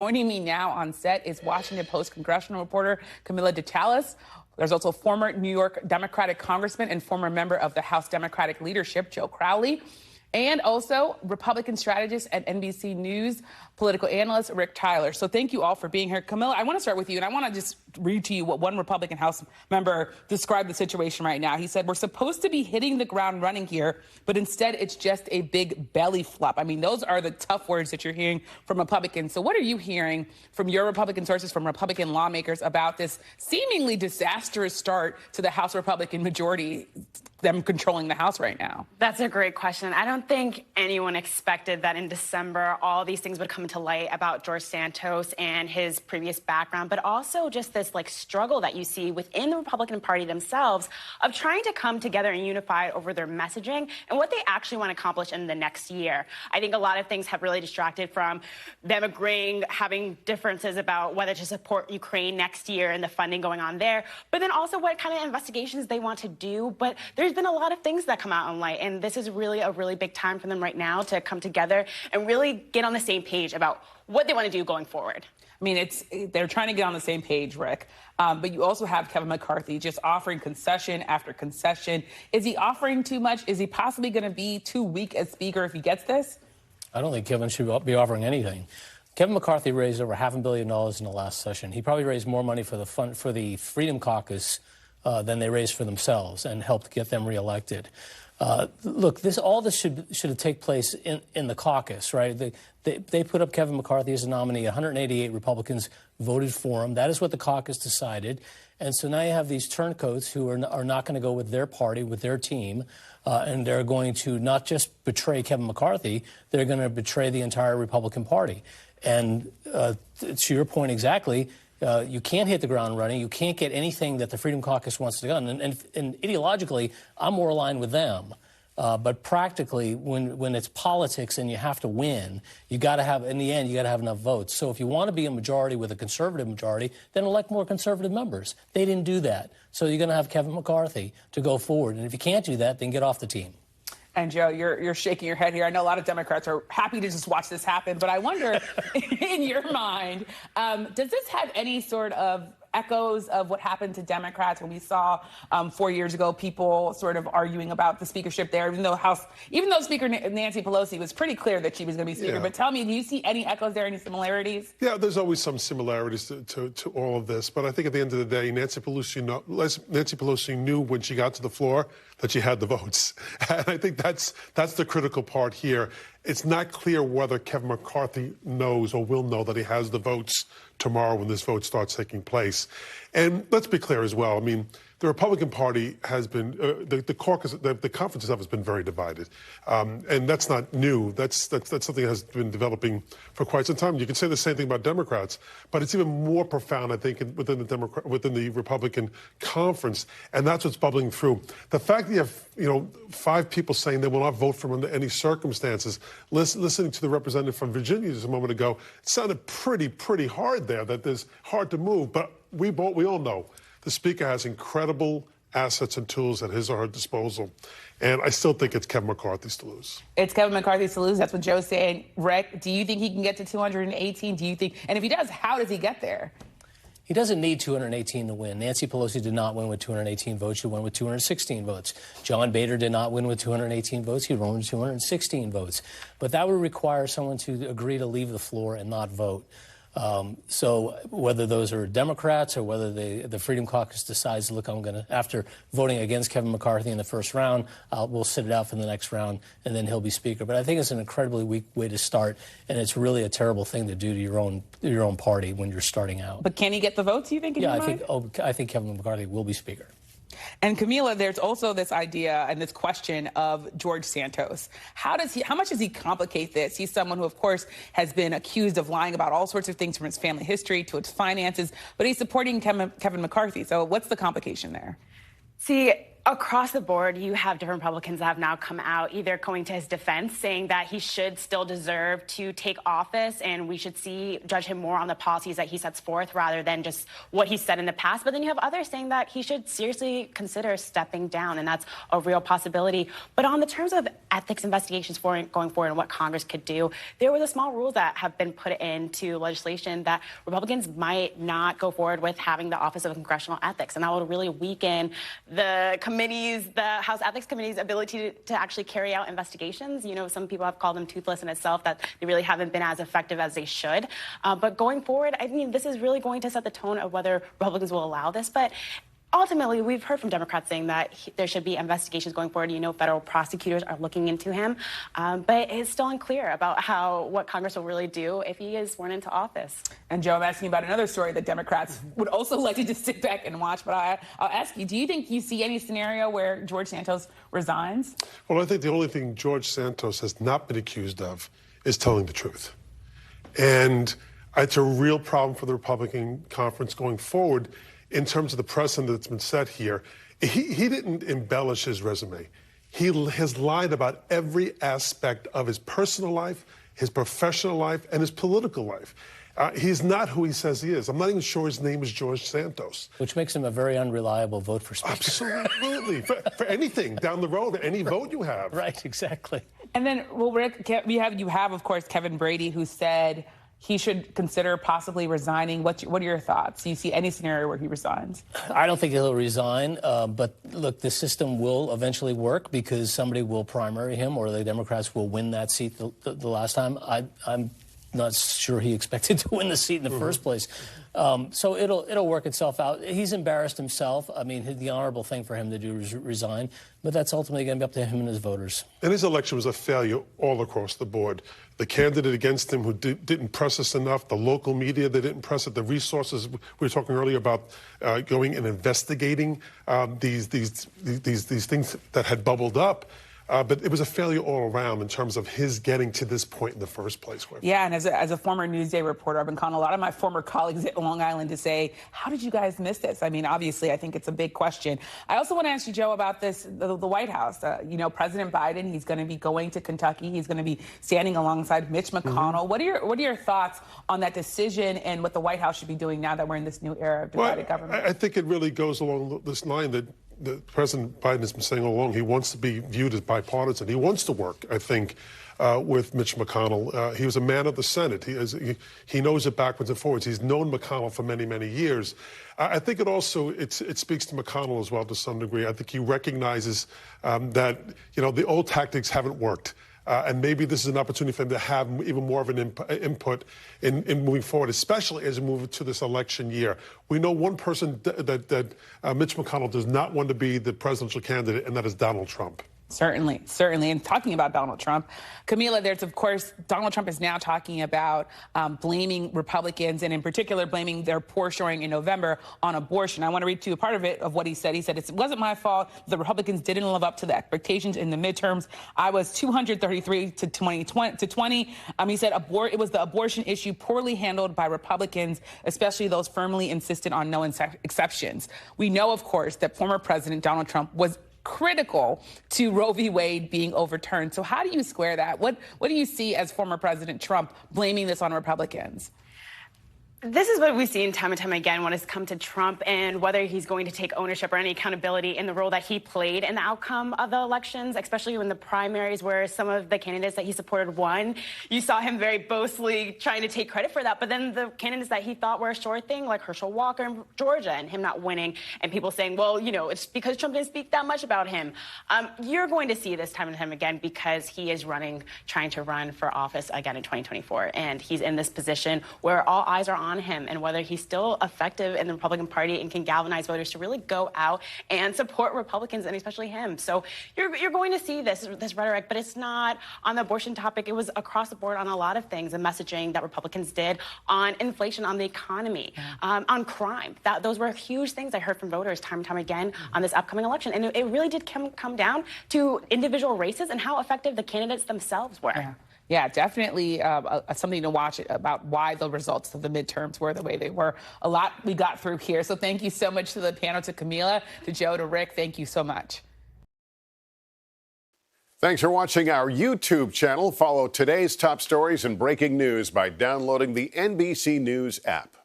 Joining me now on set is Washington Post congressional reporter Camila DeChalus. There's also former New York Democratic congressman and former member of the House Democratic leadership, Joe Crowley, and also Republican strategist at NBC News, political analyst Rick Tyler. So thank you all for being here. Camila, I want to start with you, and I want to just read to you what one Republican House member described the situation right now. He said, "We're supposed to be hitting the ground running here, but instead it's just a big belly flop." I mean, those are the tough words that you're hearing from Republicans. So what are you hearing from your Republican sources, from Republican lawmakers about this seemingly disastrous start to the House Republican majority, them controlling the House right now? That's a great question. I don't think anyone expected that in December all these things would come to light about George Santos and his previous background, but also just this struggle that you see within the Republican Party themselves of trying to come together and unify over their messaging and what they actually want to accomplish in the next year. I think a lot of things have really distracted from them agreeing, having differences about whether to support Ukraine next year and the funding going on there, but then also what kind of investigations they want to do. But there's been a lot of things that come out in light, and this is really a really big time for them right now to come together and really get on the same page about what they want to do going forward. I mean, they're trying to get on the same page, Rick. But you also have Kevin McCarthy just offering concession after concession. Is he offering too much? Is he possibly going to be too weak as Speaker if he gets this? I don't think Kevin should be offering anything. Kevin McCarthy raised over $500 million in the last session. He probably raised more money for the Freedom Caucus than they raised for themselves and helped get them reelected. Look, all this should take place in the caucus, right? They put up Kevin McCarthy as a nominee. 188 Republicans voted for him. That is what the caucus decided. And so now you have these turncoats who are not going to go with their party, with their team, and they're going to not just betray Kevin McCarthy, they're going to betray the entire Republican Party. And to your point exactly, you can't hit the ground running. You can't get anything that the Freedom Caucus wants to do. And ideologically, I'm more aligned with them. But practically, when it's politics and you have to win, you got to have, in the end, you got to have enough votes. So if you want to be a majority with a conservative majority, then elect more conservative members. They didn't do that. So you're going to have Kevin McCarthy to go forward. And if you can't do that, then get off the team. And, Joe, you're shaking your head here. I know a lot of Democrats are happy to just watch this happen. But I wonder, in your mind, does this have any sort of echoes of what happened to Democrats when we saw 4 years ago people sort of arguing about the speakership there, even though Speaker Nancy Pelosi was pretty clear that she was going to be Speaker. Yeah. But tell me, do you see any echoes there, any similarities? Yeah, there's always some similarities to all of this. But I think at the end of the day, Nancy Pelosi knew when she got to the floor that she had the votes. And I think that's the critical part here. It's not clear whether Kevin McCarthy knows or will know that he has the votes tomorrow when this vote starts taking place. And let's be clear as well. I mean, the Republican Party has been, the caucus, the conference itself has been very divided. And that's not new. That's something that has been developing for quite some time. You can say the same thing about Democrats, but it's even more profound, I think, within the Republican conference. And that's what's bubbling through. The fact that you have, 5 people saying they will not vote for him under any circumstances, listening to the representative from Virginia just a moment ago, it sounded pretty hard there, that there's hard to move. But we all know the Speaker has incredible assets and tools at his or her disposal. And I still think it's Kevin McCarthy's to lose. It's Kevin McCarthy's to lose. That's what Joe's saying. Rick, do you think he can get to 218? Do you think, and if he does, how does he get there? He doesn't need 218 to win. Nancy Pelosi did not win with 218 votes. She won with 216 votes. John Boehner did not win with 218 votes. He won with 216 votes. But that would require someone to agree to leave the floor and not vote. So whether those are Democrats or whether the Freedom Caucus decides, look, after voting against Kevin McCarthy in the first round, we'll sit it out for the next round, and then he'll be Speaker. But I think it's an incredibly weak way to start, and it's really a terrible thing to do to your own party when you're starting out. But can he get the votes, you think, in your mind? I think Kevin McCarthy will be Speaker. And Camila, there's also this idea and this question of George Santos. How much does he complicate this? He's someone who, of course, has been accused of lying about all sorts of things from his family history to its finances, but he's supporting Kevin McCarthy. So what's the complication there? See, Across the board, you have different Republicans that have now come out, either going to his defense, saying that he should still deserve to take office and we should judge him more on the policies that he sets forth rather than just what he said in the past. But then you have others saying that he should seriously consider stepping down, and that's a real possibility. But on the terms of ethics investigations going forward and what Congress could do, there was a small rule that have been put into legislation that Republicans might not go forward with having the Office of Congressional Ethics, and that would really weaken the House Ethics Committee's ability to actually carry out investigations. You know, some people have called them toothless in itself, that they really haven't been as effective as they should. But going forward, I mean, this is really going to set the tone of whether Republicans will allow this. But ultimately, we've heard from Democrats saying that there should be investigations going forward. You know, federal prosecutors are looking into him. But it's still unclear about what Congress will really do if he is sworn into office. And Joe, I'm asking about another story that Democrats would also like to just sit back and watch. But I'll ask you, do you think you see any scenario where George Santos resigns? Well, I think the only thing George Santos has not been accused of is telling the truth. And it's a real problem for the Republican conference going forward in terms of the precedent that's been set here. He didn't embellish his resume. He has lied about every aspect of his personal life, his professional life, and his political life. He's not who he says he is. I'm not even sure his name is George Santos. Which makes him a very unreliable vote for Speaker. Absolutely. for anything down the road, any vote you have. Right, exactly. And then, well, Rick, you have, of course, Kevin Brady, who said he should consider possibly resigning. What are your thoughts? Do you see any scenario where he resigns? I don't think he'll resign. But look, the system will eventually work because somebody will primary him or the Democrats will win that seat the last time. I'm not sure he expected to win the seat in the first place. So it'll work itself out. He's embarrassed himself. I mean, the honorable thing for him to do is resign. But that's ultimately going to be up to him and his voters. And his election was a failure all across the board. The candidate against him who didn't press us enough, the local media that didn't press it, the resources we were talking earlier about going and investigating these things that had bubbled up. But it was a failure all around in terms of his getting to this point in the first place. Yeah, and as a former Newsday reporter, I've been calling a lot of my former colleagues at Long Island to say, how did you guys miss this? I mean, obviously, I think it's a big question. I also want to ask you, Joe, about the White House. You know, President Biden, he's going to be going to Kentucky. He's going to be standing alongside Mitch McConnell. What are your thoughts on that decision and what the White House should be doing now that we're in this new era of divided government? I think it really goes along this line that President Biden has been saying all along. He wants to be viewed as bipartisan. He wants to work, I think, with Mitch McConnell. He was a man of the Senate. He knows it backwards and forwards. He's known McConnell for many, many years. I think it speaks to McConnell as well to some degree. I think he recognizes that, you know, the old tactics haven't worked. And maybe this is an opportunity for him to have even more of an input in moving forward, especially as we move to this election year. We know one person that Mitch McConnell does not want to be the presidential candidate, and that is Donald Trump. Certainly. And talking about Donald Trump, Camila, Donald Trump is now talking about blaming Republicans and in particular blaming their poor showing in November on abortion. I want to read to you a part of it of what he said. He said, it wasn't my fault. The Republicans didn't live up to the expectations in the midterms. I was 233 to 20. He said it was the abortion issue poorly handled by Republicans, especially those firmly insistent on no exceptions. We know, of course, that former President Donald Trump was critical to Roe v. Wade being overturned. So how do you square that? What do you see as former President Trump blaming this on Republicans? This is what we've seen time and time again when it's come to Trump and whether he's going to take ownership or any accountability in the role that he played in the outcome of the elections, especially in the primaries where some of the candidates that he supported won. You saw him very boastfully trying to take credit for that. But then the candidates that he thought were a sure thing, like Herschel Walker in Georgia, and him not winning, and people saying, well, you know, it's because Trump didn't speak that much about him. You're going to see this time and time again because he is trying to run for office again in 2024. And he's in this position where all eyes are on him and whether he's still effective in the Republican Party and can galvanize voters to really go out and support Republicans and especially him. So you're going to see this rhetoric, but it's not on the abortion topic. It was across the board on a lot of things, the messaging that Republicans did on inflation, on the economy, on crime. Those were huge things I heard from voters time and time again on this upcoming election. And it really did come down to individual races and how effective the candidates themselves were. Yeah. Yeah, definitely something to watch about why the results of the midterms were the way they were. A lot we got through here. So thank you so much to the panel, to Camila, to Joe, to Rick. Thank you so much. Thanks for watching our YouTube channel. Follow today's top stories and breaking news by downloading the NBC News app.